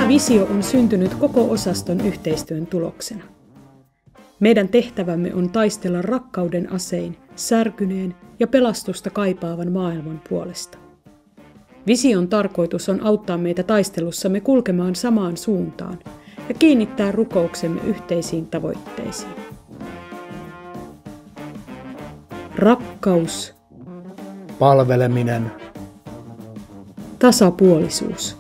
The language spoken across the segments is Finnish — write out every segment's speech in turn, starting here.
Visio on syntynyt koko osaston yhteistyön tuloksena. Meidän tehtävämme on taistella rakkauden asein, särkyneen ja pelastusta kaipaavan maailman puolesta. Vision tarkoitus on auttaa meitä taistelussamme kulkemaan samaan suuntaan ja kiinnittää rukouksemme yhteisiin tavoitteisiin. Rakkaus, palveleminen, tasapuolisuus.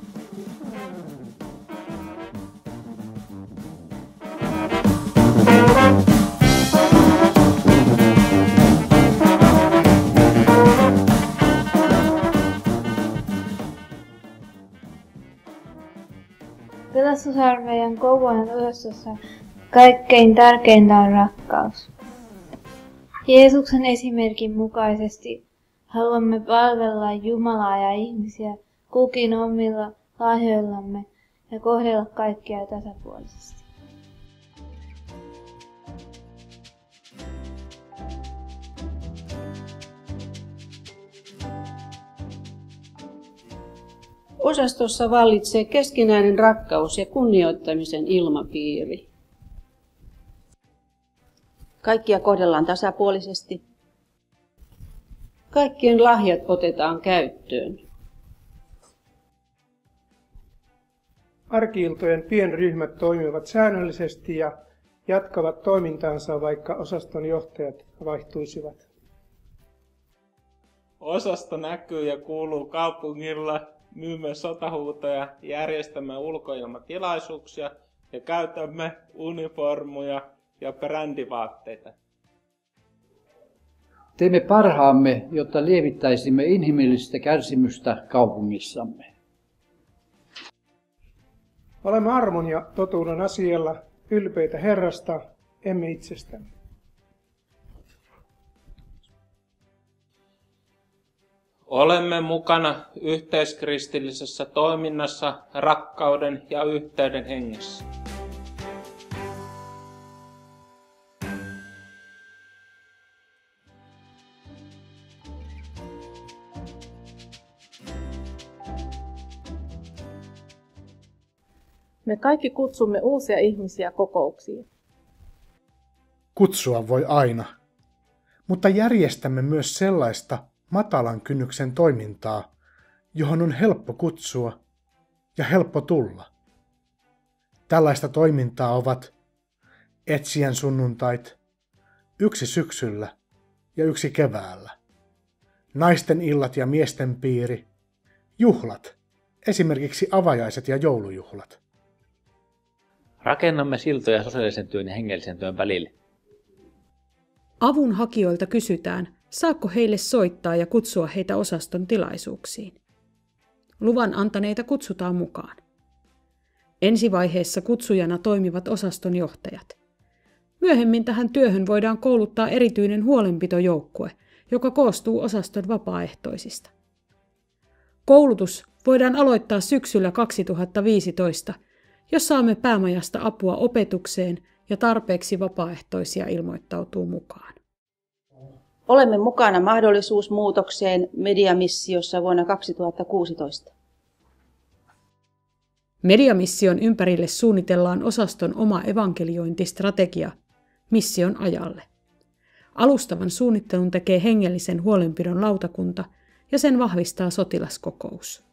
Pelastusarmeijan Kouvolan osastossa kaikkein tärkeintä on rakkaus. Jeesuksen esimerkin mukaisesti haluamme palvella Jumalaa ja ihmisiä kukin omilla lahjoillamme ja kohdella kaikkia tasapuolisesti. Osastossa vallitsee keskinäinen rakkaus ja kunnioittamisen ilmapiiri. Kaikkia kohdellaan tasapuolisesti. Kaikkien lahjat otetaan käyttöön. Arki-iltojen pienryhmät toimivat säännöllisesti ja jatkavat toimintaansa, vaikka osaston johtajat vaihtuisivat. Osasto näkyy ja kuuluu kaupungilla. Myymme sotahuutoja, järjestämme ulkoilmatilaisuuksia ja käytämme uniformuja ja brändivaatteita. Teemme parhaamme, jotta lievittäisimme inhimillistä kärsimystä kaupungissamme. Olemme armon ja totuuden asialla ylpeitä Herrasta, emme itsestämme. Olemme mukana yhteiskristillisessä toiminnassa rakkauden ja yhteyden hengessä. Me kaikki kutsumme uusia ihmisiä kokouksiin. Kutsua voi aina, mutta järjestämme myös sellaista matalan kynnyksen toimintaa, johon on helppo kutsua ja helppo tulla. Tällaista toimintaa ovat etsijän sunnuntait, yksi syksyllä ja yksi keväällä, naisten illat ja miesten piiri, juhlat, esimerkiksi avajaiset ja joulujuhlat. Rakennamme siltoja sosiaalisen työn ja hengellisen työn välille. Avun hakijoilta kysytään, saako heille soittaa ja kutsua heitä osaston tilaisuuksiin. Luvan antaneita kutsutaan mukaan. Ensivaiheessa kutsujana toimivat osaston johtajat. Myöhemmin tähän työhön voidaan kouluttaa erityinen huolenpitojoukkue, joka koostuu osaston vapaaehtoisista. Koulutus voidaan aloittaa syksyllä 2015, jos saamme päämajasta apua opetukseen ja tarpeeksi vapaaehtoisia ilmoittautuu mukaan. Olemme mukana mahdollisuusmuutokseen mediamissiossa vuonna 2016. Mediamission ympärille suunnitellaan osaston oma evankeliointistrategia mission ajalle. Alustavan suunnittelun tekee hengellisen huolenpidon lautakunta ja sen vahvistaa sotilaskokous.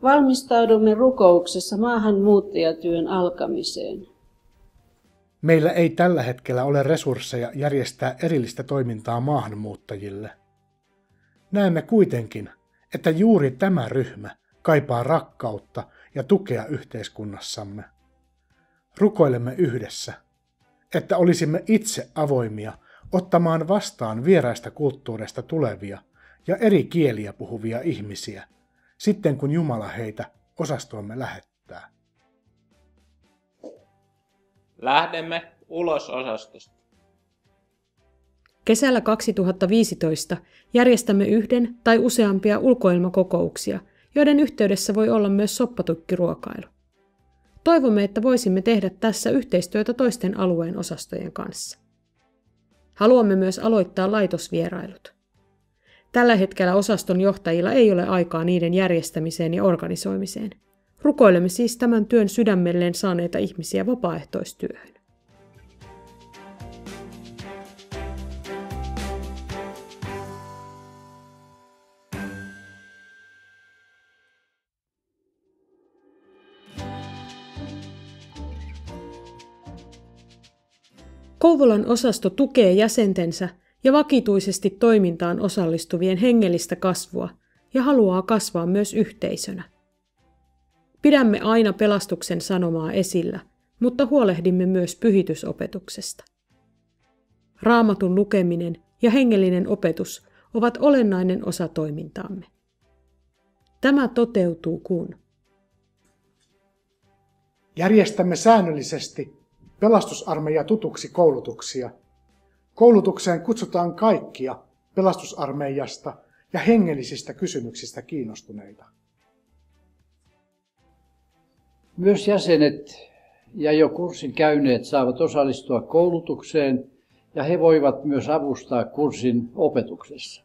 Valmistaudumme rukouksessa maahanmuuttajatyön alkamiseen. Meillä ei tällä hetkellä ole resursseja järjestää erillistä toimintaa maahanmuuttajille. Näemme kuitenkin, että juuri tämä ryhmä kaipaa rakkautta ja tukea yhteiskunnassamme. Rukoilemme yhdessä, että olisimme itse avoimia ottamaan vastaan vieraista kulttuureista tulevia ja eri kieliä puhuvia ihmisiä, sitten kun Jumala heitä osastoomme lähettää. Lähdemme ulos osastosta. Kesällä 2015 järjestämme yhden tai useampia ulkoilmakokouksia, joiden yhteydessä voi olla myös soppatukkiruokailu. Toivomme, että voisimme tehdä tässä yhteistyötä toisten alueen osastojen kanssa. Haluamme myös aloittaa laitosvierailut. Tällä hetkellä osaston johtajilla ei ole aikaa niiden järjestämiseen ja organisoimiseen. Rukoilemme siis tämän työn sydämelleen saaneita ihmisiä vapaaehtoistyöhön. Kouvolan osasto tukee jäsentensä ja vakituisesti toimintaan osallistuvien hengellistä kasvua ja haluaa kasvaa myös yhteisönä. Pidämme aina pelastuksen sanomaa esillä, mutta huolehdimme myös pyhitysopetuksesta. Raamatun lukeminen ja hengellinen opetus ovat olennainen osa toimintaamme. Tämä toteutuu kun järjestämme säännöllisesti pelastusarmeija tutuksi koulutuksia. Koulutukseen kutsutaan kaikkia pelastusarmeijasta ja hengellisistä kysymyksistä kiinnostuneita. Myös jäsenet ja jo kurssin käyneet saavat osallistua koulutukseen ja he voivat myös avustaa kurssin opetuksessa.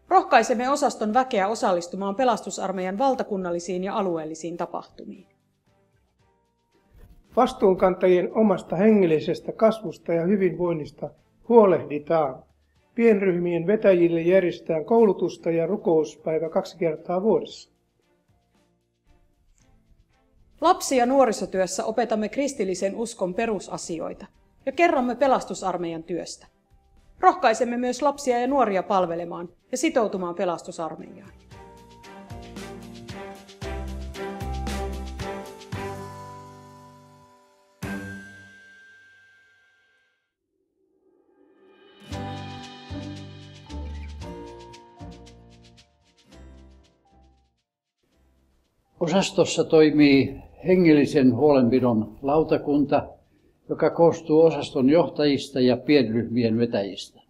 Rohkaisemme osaston väkeä osallistumaan pelastusarmeijan valtakunnallisiin ja alueellisiin tapahtumiin. Vastuunkantajien omasta hengellisestä kasvusta ja hyvinvoinnista huolehditaan. Pienryhmien vetäjille järjestetään koulutusta ja rukouspäivä 2 kertaa vuodessa. Lapsi- ja nuorisotyössä opetamme kristillisen uskon perusasioita ja kerromme pelastusarmeijan työstä. Rohkaisemme myös lapsia ja nuoria palvelemaan ja sitoutumaan pelastusarmeijaan. Osastossa toimii hengellisen huolenpidon lautakunta, joka koostuu osaston johtajista ja pienryhmien vetäjistä.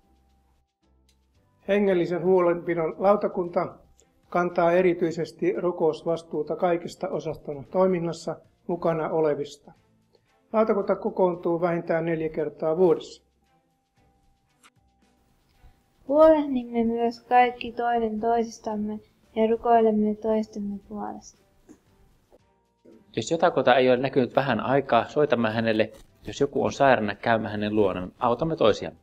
Hengellisen huolenpidon lautakunta kantaa erityisesti rukousvastuuta kaikista osaston toiminnassa mukana olevista. Lautakunta kokoontuu vähintään 4 kertaa vuodessa. Huolehdimme myös kaikki toinen toisistamme ja rukoilemme toistemme puolesta. Jos jotakuta ei ole näkynyt vähän aikaa, soitamme hänelle. Jos joku on sairaana, käymme hänen luonaan. Autamme toisiamme.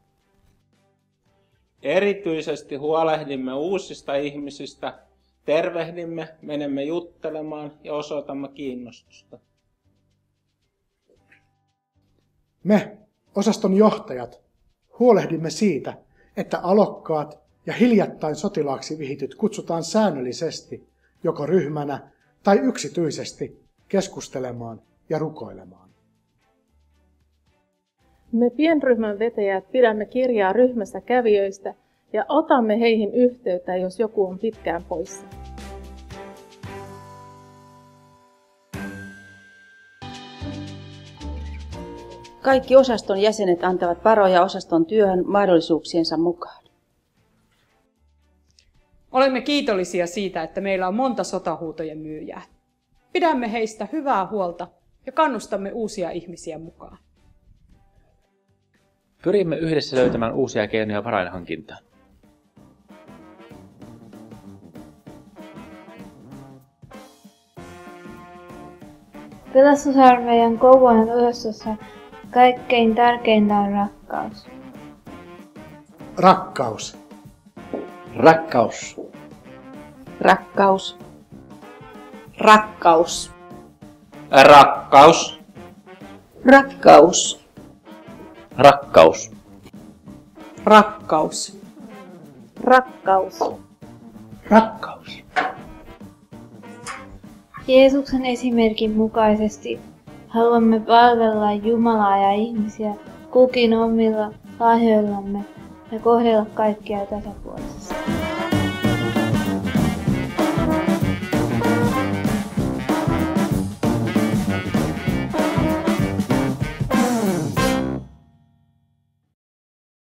Erityisesti huolehdimme uusista ihmisistä, tervehdimme, menemme juttelemaan ja osoitamme kiinnostusta. Me, osaston johtajat, huolehdimme siitä, että alokkaat ja hiljattain sotilaaksi vihityt kutsutaan säännöllisesti, joko ryhmänä tai yksityisesti, keskustelemaan ja rukoilemaan. Me pienryhmän vetäjät pidämme kirjaa ryhmässä kävijöistä ja otamme heihin yhteyttä, jos joku on pitkään poissa. Kaikki osaston jäsenet antavat varoja osaston työhön mahdollisuuksiensa mukaan. Olemme kiitollisia siitä, että meillä on monta sotahuutojen myyjää. Pidämme heistä hyvää huolta ja kannustamme uusia ihmisiä mukaan. Pyrimme yhdessä löytämään uusia keinoja varainhankintaan. Pelastusarmeijan Kouvolan osastossa kaikkein tärkeintä on rakkaus. Rakkaus. Rakkaus. Rakkaus. Rakkaus. Rakkaus. Rakkaus. Rakkaus. Rakkaus. Rakkaus. Rakkaus. Jeesuksen esimerkin mukaisesti haluamme palvella Jumalaa ja ihmisiä kukin omilla lahjoillamme ja kohdella kaikkia tasapuolisesti.